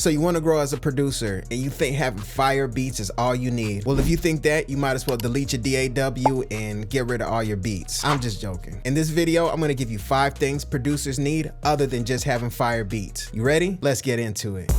So you want to grow as a producer and you think having fire beats is all you need. Well, if you think that, you might as well delete your DAW and get rid of all your beats. I'm just joking. In this video, I'm going to give you 5 things producers need other than just having fire beats. You ready? Let's get into it.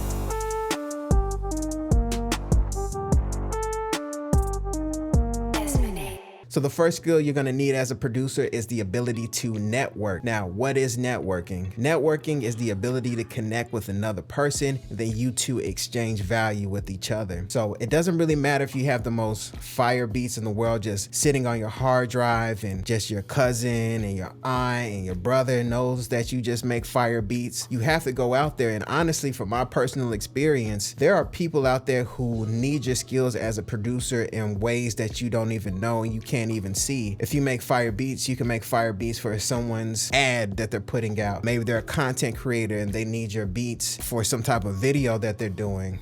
So the first skill you're gonna need as a producer is the ability to network. Now, what is networking? Networking is the ability to connect with another person, then you two exchange value with each other. So it doesn't really matter if you have the most fire beats in the world just sitting on your hard drive and just your cousin and your aunt and your brother knows that you just make fire beats. You have to go out there, and honestly, from my personal experience, there are people out there who need your skills as a producer in ways that you don't even know and you can't even see. If you make fire beats, you can make fire beats for someone's ad that they're putting out. Maybe they're a content creator and they need your beats for some type of video that they're doing.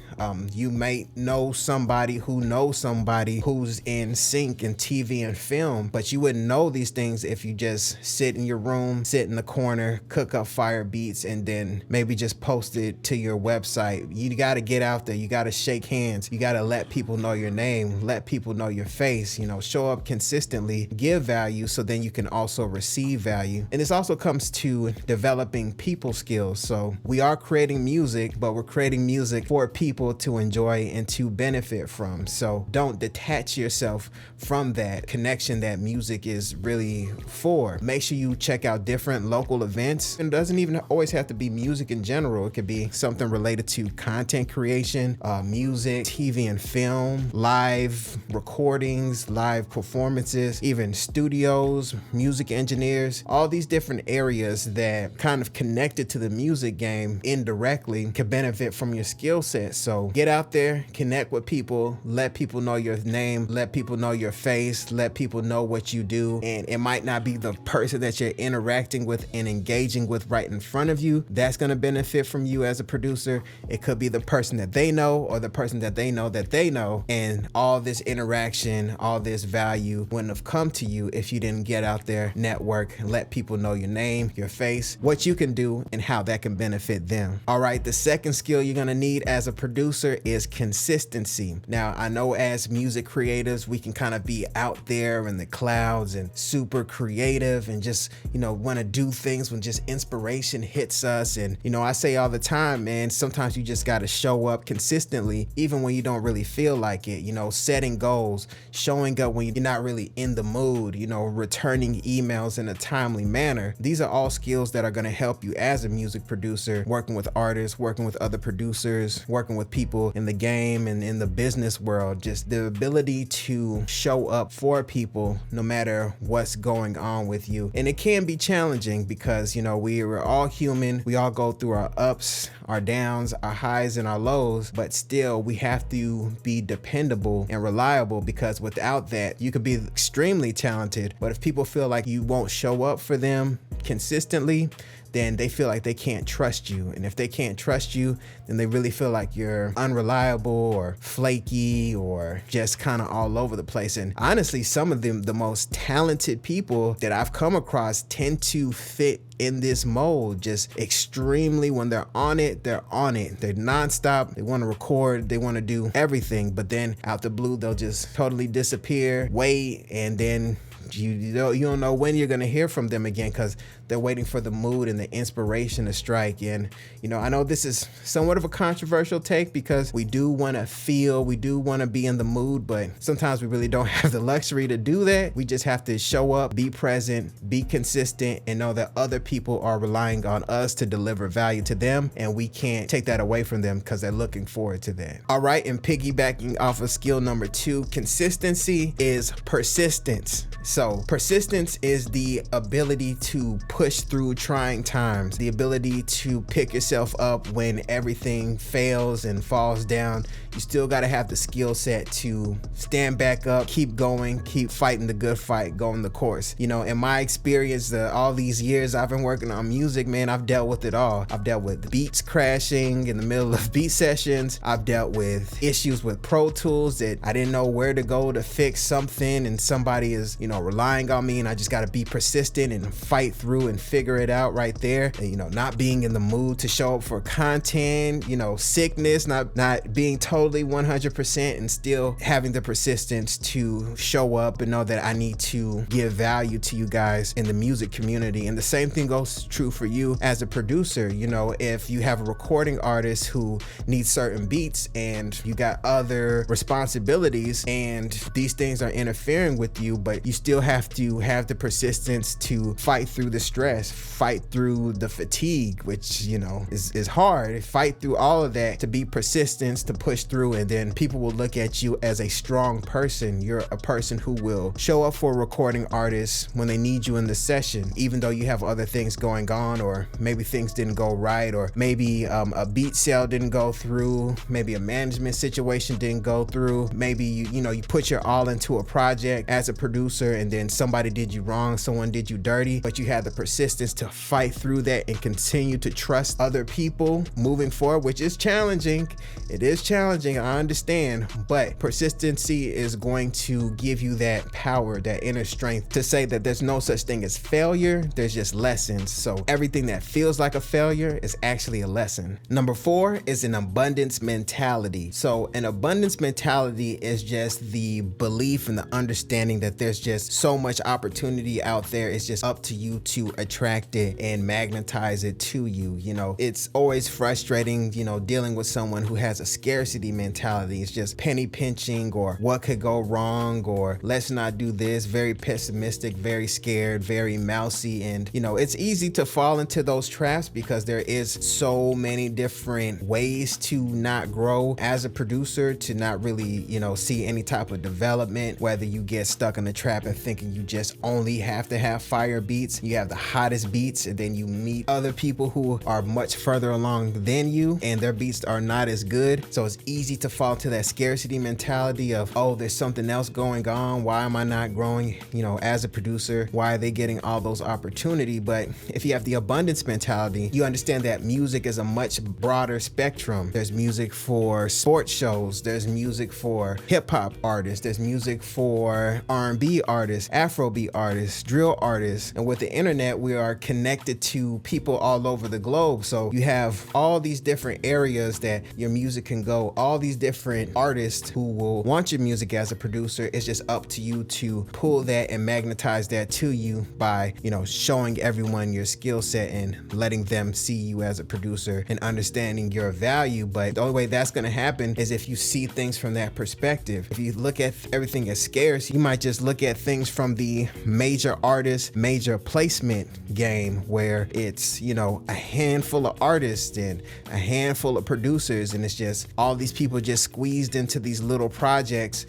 You might know somebody who knows somebody who's in sync in TV and film, but you wouldn't know these things if you just sit in your room, sit in the corner, cook up fire beats, and then maybe just post it to your website. You gotta get out there, you gotta shake hands, you gotta let people know your name, let people know your face, you know, show up consistently, give value so then you can also receive value. And this also comes to developing people skills. So we are creating music, but we're creating music for people to enjoy and to benefit from. So don't detach yourself from that connection that music is really for. Make sure you check out different local events. And it doesn't even always have to be music in general. It could be something related to content creation, music, TV and film, live recordings, live performances, even studios, music engineers, all these different areas that kind of connected to the music game indirectly can benefit from your skill set. So get out there, connect with people, let people know your name, let people know your face, let people know what you do. And it might not be the person that you're interacting with and engaging with right in front of you that's going to benefit from you as a producer. It could be the person that they know or the person that they know that they know. And all this interaction, all this value wouldn't have come to you if you didn't get out there, network, and let people know your name, your face, what you can do, and how that can benefit them. All right, the second skill you're gonna need as a producer is consistency. Now, I know as music creatives, we can kind of be out there in the clouds and super creative and just, you know, want to do things when just inspiration hits us. And, you know, I say all the time, man, sometimes you just got to show up consistently, even when you don't really feel like it, you know, setting goals, showing up when you're not really in the mood, you know, returning emails in a timely manner. These are all skills that are going to help you as a music producer, working with artists, working with other producers, working with people in the game and in the business world. Just the ability to show up for people no matter what's going on with you. And it can be challenging because, you know, we are all human. We all go through our ups, our downs, our highs and our lows, but still we have to be dependable and reliable, because without that, you could be extremely talented, but if people feel like you won't show up for them consistently, then they feel like they can't trust you. And if they can't trust you, then they really feel like you're unreliable or flaky or just kind of all over the place. And honestly, some of them, the most talented people that I've come across, tend to fit in this mold. Just extremely, when they're on it, they're on it. They're nonstop. They want to record. They want to do everything. But then out the blue, they'll just totally disappear, wait, and then you don't know when you're going to hear from them again, because they're waiting for the mood and the inspiration to strike. And, you know, I know this is somewhat of a controversial take because we do want to feel, we do want to be in the mood, but sometimes we really don't have the luxury to do that. We just have to show up, be present, be consistent, and know that other people are relying on us to deliver value to them, and we can't take that away from them because they're looking forward to that. All right, and piggybacking off of skill number 2, consistency is persistence. So persistence is the ability to push through trying times, the ability to pick yourself up when everything fails and falls down. You still got to have the skill set to stand back up, keep going, keep fighting the good fight, going the course. You know, in my experience, all these years I've been working on music, man, I've dealt with it all. I've dealt with beats crashing in the middle of beat sessions. I've dealt with issues with Pro Tools that I didn't know where to go to fix something, and somebody is, you know, relying on me, and I just got to be persistent and fight through through and figure it out right there. And, not being in the mood to show up for content, sickness, not being totally 100% and still having the persistence to show up and know that I need to give value to you guys in the music community. And the same thing goes true for you as a producer. If you have a recording artist who needs certain beats and you got other responsibilities and these things are interfering with you, but you still have to have the persistence to fight through the stress, fight through the fatigue, which is hard, fight through all of that, to be persistent, to push through, and then people will look at you as a strong person. You're a person who will show up for recording artists when they need you in the session, even though you have other things going on, or maybe things didn't go right, or maybe a beat sale didn't go through, maybe a management situation didn't go through, maybe you put your all into a project as a producer and then somebody did you wrong, someone did you dirty, but you had the persistence to fight through that and continue to trust other people moving forward, which is challenging. It is challenging, I understand, but persistency is going to give you that power, that inner strength to say that there's no such thing as failure, there's just lessons. So everything that feels like a failure is actually a lesson. Number 4 is an abundance mentality. So an abundance mentality is just the belief and the understanding that there's just so much opportunity out there. It's just up to you to attract it and magnetize it to you. It's always frustrating, dealing with someone who has a scarcity mentality. It's just penny pinching, or what could go wrong, or let's not do this, very pessimistic, very scared, very mousy. And it's easy to fall into those traps because there is so many different ways to not grow as a producer, to not really, see any type of development, whether you get stuck in the trap of thinking you just only have to have fire beats, you have the hottest beats, and then you meet other people who are much further along than you and their beats are not as good. So it's easy to fall to that scarcity mentality of, oh, there's something else going on, why am I not growing as a producer, why are they getting all those opportunity? But if you have the abundance mentality, you understand that music is a much broader spectrum. There's music for sports shows, there's music for hip-hop artists, there's music for R&B artists, Afrobeat artists, drill artists, and with the internet we are connected to people all over the globe. So you have all these different areas that your music can go, all these different artists who will want your music as a producer. It's just up to you to pull that and magnetize that to you by showing everyone your skill set and letting them see you as a producer and understanding your value. But the only way that's going to happen is if you see things from that perspective. If you look at everything as scarce, you might just look at things from the major artist, major placement game, where it's a handful of artists and a handful of producers, and it's just all these people just squeezed into these little projects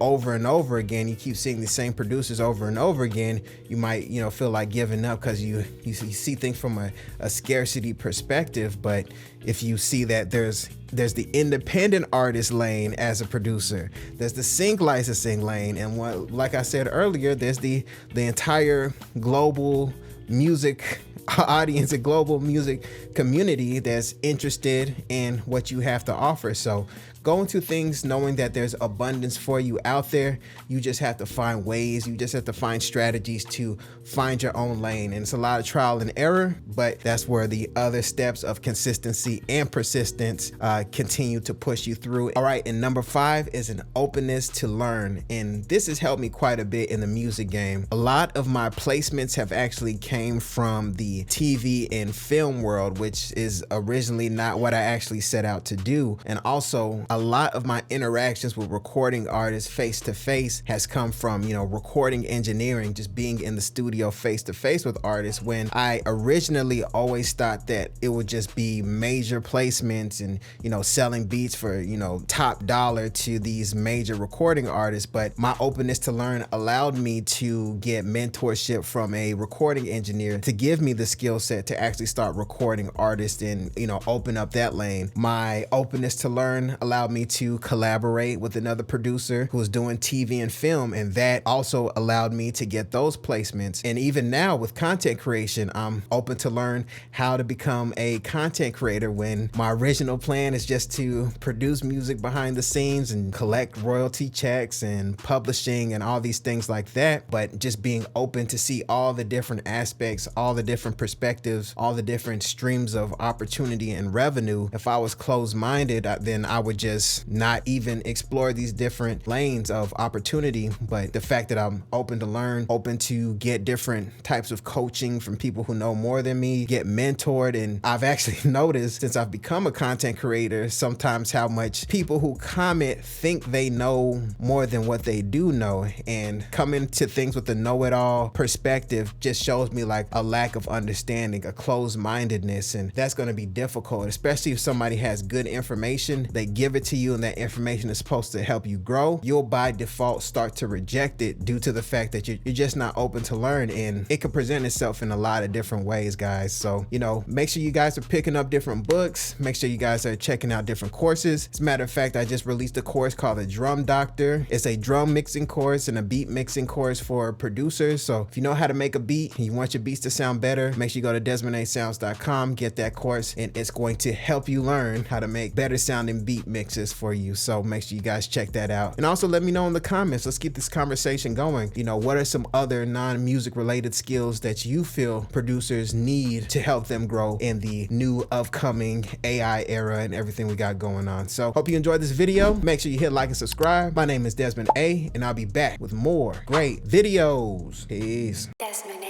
over and over again. You keep seeing the same producers over and over again. You might feel like giving up because you see things from a scarcity perspective. But if you see that there's the independent artist lane as a producer, there's the sync licensing lane, and like I said earlier, there's the entire global music audience, a global music community that's interested in what you have to offer. So go into things knowing that there's abundance for you out there. You just have to find ways, you just have to find strategies to find your own lane. And it's a lot of trial and error, but that's where the other steps of consistency and persistence continue to push you through. All right, and number 5 is an openness to learn. And this has helped me quite a bit in the music game. A lot of my placements have actually came from the TV and film world, which is originally not what I actually set out to do. And also a lot of my interactions with recording artists face to face has come from, recording engineering, just being in the studio face to face with artists, when I originally always thought that it would just be major placements and, selling beats for, top dollar to these major recording artists. But my openness to learn allowed me to get mentorship from a recording engineer to give me the skill set to actually start recording artists and, you know, open up that lane. My openness to learn allowed me to collaborate with another producer who was doing TV and film, and that also allowed me to get those placements. And even now with content creation, I'm open to learn how to become a content creator when my original plan is just to produce music behind the scenes and collect royalty checks and publishing and all these things like that. But just being open to see all the different aspects, all the different perspectives, all the different streams of opportunity and revenue. If I was closed-minded, then I would just not even explore these different lanes of opportunity. But the fact that I'm open to learn, open to get different types of coaching from people who know more than me, get mentored. And I've actually noticed since I've become a content creator, sometimes how much people who comment think they know more than what they do know, and coming to things with a know-it-all perspective just shows me like a lack of understanding, a closed-mindedness, and that's going to be difficult, especially if somebody has good information, they give it to you and that information is supposed to help you grow. You'll by default start to reject it due to the fact that you're just not open to learn, and it can present itself in a lot of different ways, guys. So, you know, make sure you guys are picking up different books, make sure you guys are checking out different courses. As a matter of fact, I just released a course called The Drum Doctor. It's a drum mixing course and a beat mixing course for producers. So if you know how to make a beat and you want your beats to sound better, make sure you go to DesmondASounds.com, get that course, and it's going to help you learn how to make better sounding beat mixes for you. So make sure you guys check that out. And also let me know in the comments. Let's keep this conversation going. You know, what are some other non-music related skills that you feel producers need to help them grow in the new upcoming AI era and everything we got going on? So hope you enjoyed this video. Make sure you hit like and subscribe. My name is Desmond A, and I'll be back with more great videos. Peace. Desmond A.